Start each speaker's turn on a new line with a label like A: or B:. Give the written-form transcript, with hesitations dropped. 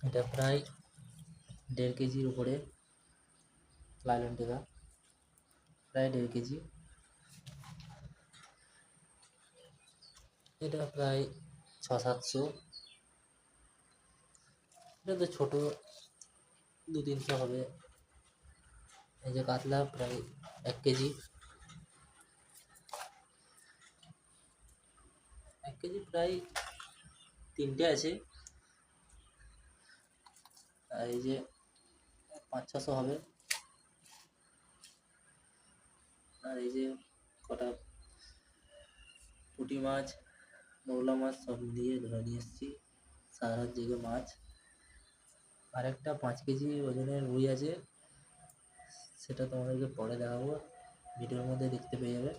A: এটা প্রায় 1.5 কেজির উপরে লাইলন টেকা, প্রায় 1.5 কেজি। এটা প্রায় 600-700। এটা তো ছোটো, 200-300 হবে। এই যে কাতলা প্রায় 1 কেজি, 1 কেজি প্রায় 3টে আছে। আর এই যে 500-600 হবে। আর এই যে কটা পুঁটি মাছ, মৌলা মাছ সব দিয়ে ধরে নিয়ে এসেছি, সারা রাত জেগে মাছ। আর একটা 5 কেজি ওজনের রুই আছে, সেটা তোমাদেরকে পরে দেখাবো, ভিডিওর মধ্যে দেখতে পেয়ে যাবে।